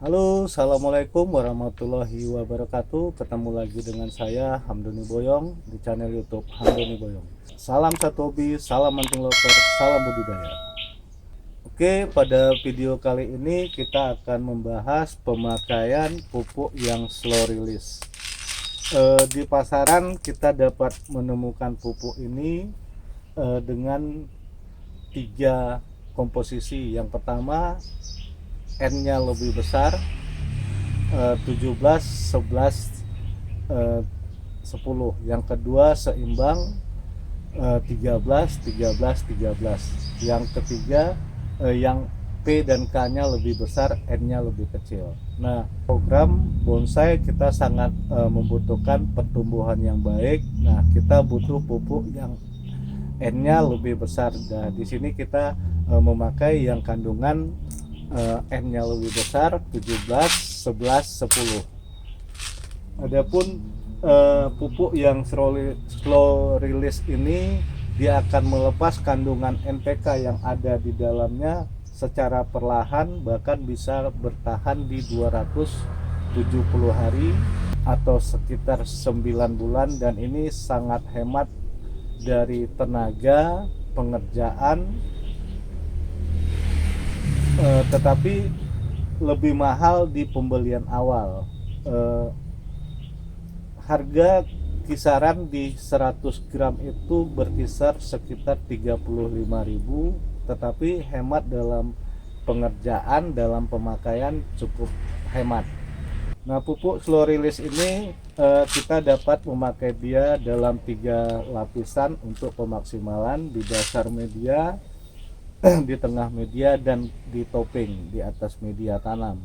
Halo, assalamualaikum warahmatullahi wabarakatuh. Ketemu lagi dengan saya Hamdoni Boyong di channel YouTube Hamdoni Boyong. Salam satu hobi, salam hunting lover, salam budidaya. Oke, pada video kali ini kita akan membahas pemakaian pupuk yang slow release. Di pasaran kita dapat menemukan pupuk ini dengan tiga komposisi. Yang pertama, N-nya lebih besar, 17, 11, 10. Yang kedua seimbang, 13, 13, 13. Yang ketiga, yang P dan K-nya lebih besar, N-nya lebih kecil. Nah, program bonsai kita sangat membutuhkan pertumbuhan yang baik. Nah, kita butuh pupuk yang N-nya lebih besar. Nah, di sini kita memakai yang kandungan N-nya lebih besar, 17, 11, 10. Adapun pupuk yang slow release ini dia akan melepas kandungan NPK yang ada di dalamnya secara perlahan, bahkan bisa bertahan di 270 hari atau sekitar 9 bulan, dan ini sangat hemat dari tenaga pengerjaan, tetapi lebih mahal di pembelian awal. Harga kisaran di 100 gram itu berkisar sekitar 35.000, tetapi hemat dalam pengerjaan, dalam pemakaian cukup hemat. Nah, pupuk slow release ini kita dapat memakai dia dalam 3 lapisan untuk pemaksimalan: di dasar media, di tengah media, dan di topping di atas media tanam.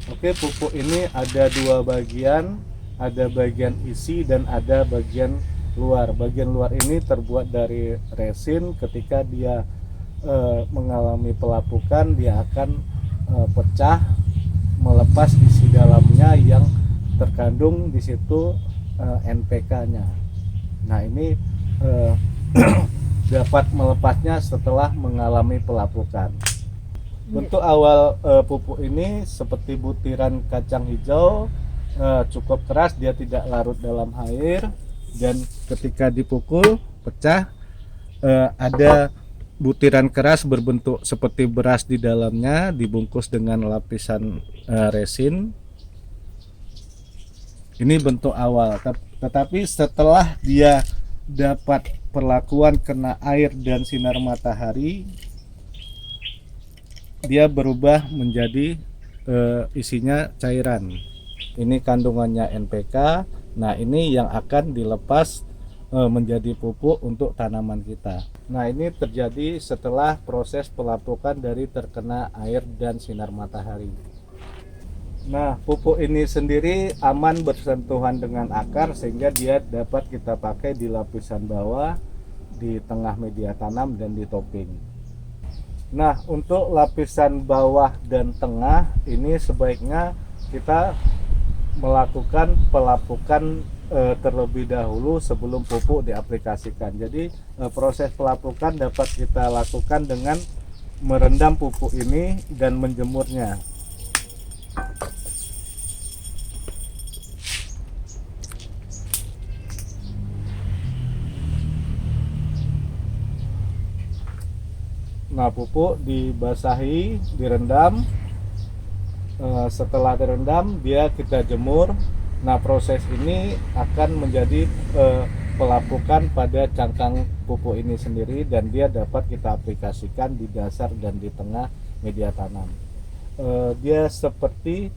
Oke, pupuk ini ada 2 bagian, ada bagian isi dan ada bagian luar. Bagian luar ini terbuat dari resin. Ketika dia mengalami pelapukan, dia akan pecah, melepas isi dalamnya yang terkandung di situ NPK-nya. Nah, ini dapat melepasnya setelah mengalami pelapukan. Bentuk awal pupuk ini seperti butiran kacang hijau, cukup keras, dia tidak larut dalam air, dan ketika dipukul pecah, ada butiran keras berbentuk seperti beras di dalamnya, dibungkus dengan lapisan resin. Ini bentuk awal, tetapi setelah dia dapat perlakuan kena air dan sinar matahari, dia berubah menjadi isinya cairan. Ini kandungannya NPK. Nah, ini yang akan dilepas menjadi pupuk untuk tanaman kita. Nah, ini terjadi setelah proses pelapukan dari terkena air dan sinar matahari. Nah, pupuk ini sendiri aman bersentuhan dengan akar, sehingga dia dapat kita pakai di lapisan bawah, di tengah media tanam, dan di topping. Nah, untuk lapisan bawah dan tengah ini sebaiknya kita melakukan pelapukan terlebih dahulu sebelum pupuk diaplikasikan. Jadi proses pelapukan dapat kita lakukan dengan merendam pupuk ini dan menjemurnya. Nah, pupuk dibasahi, direndam. Setelah direndam, dia kita jemur. Nah, proses ini akan menjadi pelapukan pada cangkang pupuk ini sendiri, dan dia dapat kita aplikasikan di dasar dan di tengah media tanam. Dia seperti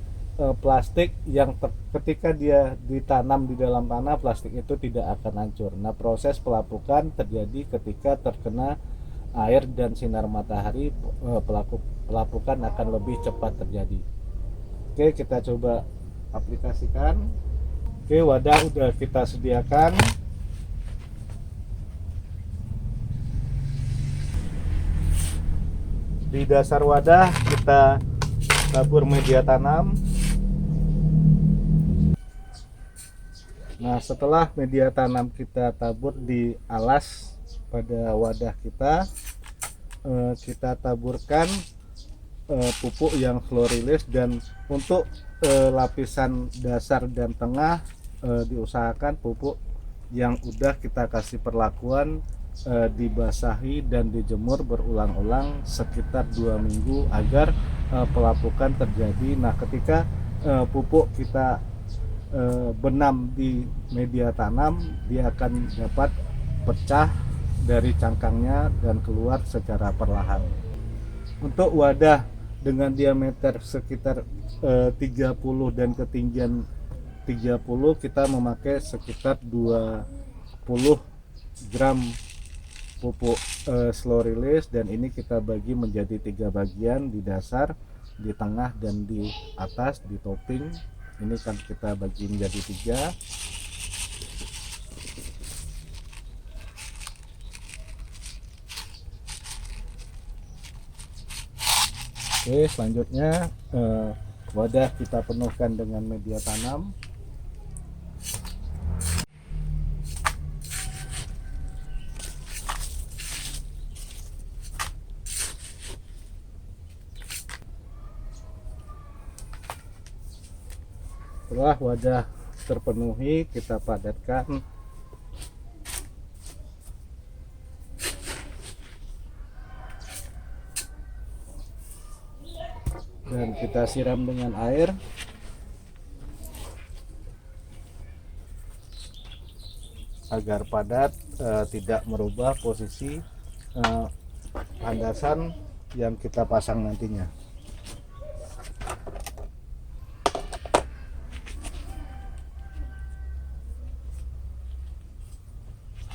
plastik yang ketika dia ditanam di dalam tanah, plastik itu tidak akan hancur. Nah, proses pelapukan terjadi ketika terkena air dan sinar matahari, pelapukan akan lebih cepat terjadi. Oke, kita coba aplikasikan. Oke, wadah udah kita sediakan. Di dasar wadah kita tabur media tanam. Nah, setelah media tanam kita tabur di alas pada wadah kita taburkan pupuk yang slow release, dan untuk lapisan dasar dan tengah diusahakan pupuk yang udah kita kasih perlakuan dibasahi dan dijemur berulang-ulang sekitar 2 minggu agar pelapukan terjadi. Nah, ketika pupuk kita benam di media tanam, dia akan dapat pecah dari cangkangnya dan keluar secara perlahan. Untuk wadah dengan diameter sekitar 30 dan ketinggian 30, kita memakai sekitar 20 gram pupuk slow release, dan ini kita bagi menjadi 3 bagian, di dasar, di tengah, dan di atas, di topping. Ini kan kita bagi menjadi 3. Oke, selanjutnya wadah kita penuhkan dengan media tanam. Setelah wadah terpenuhi, kita padatkan dan kita siram dengan air agar padat, tidak merubah posisi landasan yang kita pasang nantinya.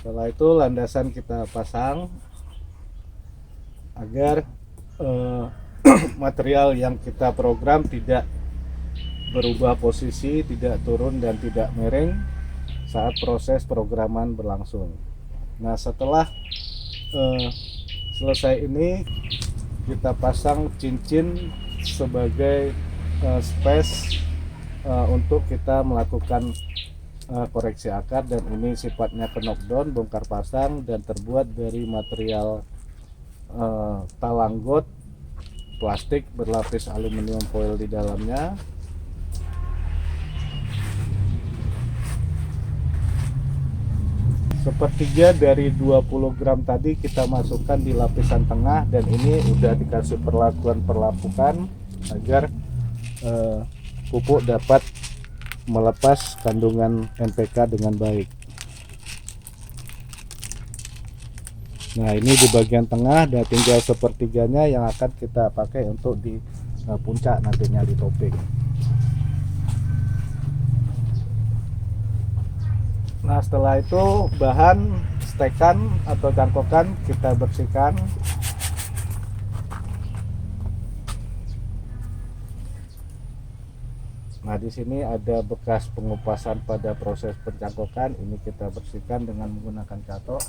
Setelah itu landasan kita pasang agar material yang kita program tidak berubah posisi, tidak turun dan tidak miring saat proses programan berlangsung. Nah, setelah selesai ini, kita pasang cincin sebagai space untuk kita melakukan koreksi akar, dan ini sifatnya knockdown, bongkar pasang, dan terbuat dari material talanggot plastik berlapis aluminium foil di dalamnya. Sepertiga dari 20 gram tadi kita masukkan di lapisan tengah, dan ini udah dikasih perlakuan pelapukan agar pupuk dapat melepas kandungan NPK dengan baik. Nah, ini di bagian tengah, dan tinggal sepertiganya yang akan kita pakai untuk di puncak nantinya di topping. Nah, setelah itu bahan stekan atau cangkokan kita bersihkan. Nah, di sini ada bekas pengupasan pada proses pencangkokan, ini kita bersihkan dengan menggunakan catok.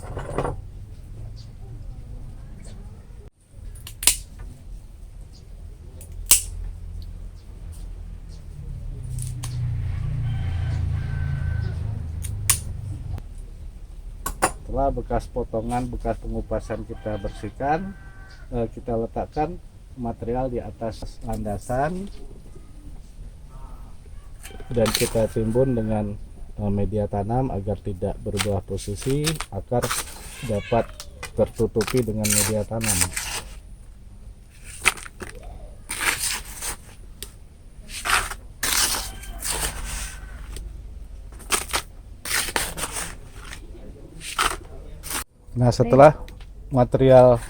Setelah bekas potongan, bekas pengupasan kita bersihkan, kita letakkan material di atas landasan dan kita timbun dengan media tanam agar tidak berubah posisi, akar dapat tertutupi dengan media tanam. Nah, setelah material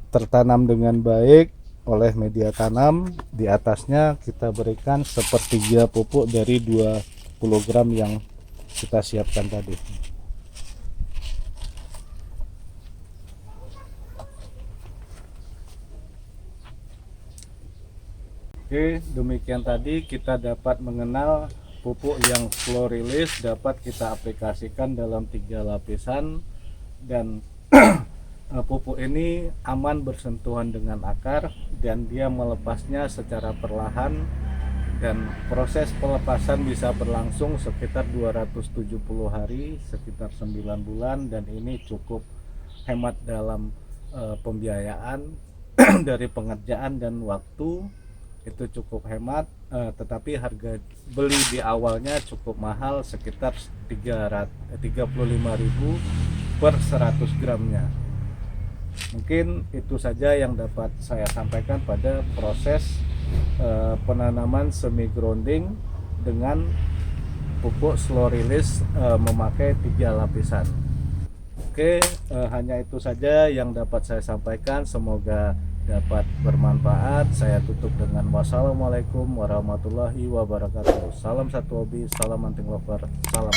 tertanam dengan baik oleh media tanam, di atasnya kita berikan sepertiga pupuk dari 20 gram yang kita siapkan tadi. Oke, demikian tadi kita dapat mengenal pupuk yang slow release dapat kita aplikasikan dalam 3 lapisan, dan pupuk ini aman bersentuhan dengan akar dan dia melepasnya secara perlahan, dan proses pelepasan bisa berlangsung sekitar 270 hari, sekitar 9 bulan, dan ini cukup hemat dalam pembiayaan dari pengerjaan dan waktu itu cukup hemat, tetapi harga beli di awalnya cukup mahal, sekitar 35.000 per 100 gramnya. Mungkin itu saja yang dapat saya sampaikan pada proses penanaman semi grounding dengan pupuk slow release memakai 3 lapisan. Oke, hanya itu saja yang dapat saya sampaikan. Semoga dapat bermanfaat. Saya tutup dengan wassalamualaikum warahmatullahi wabarakatuh. Salam satu hobi, salam hunting lover, salam.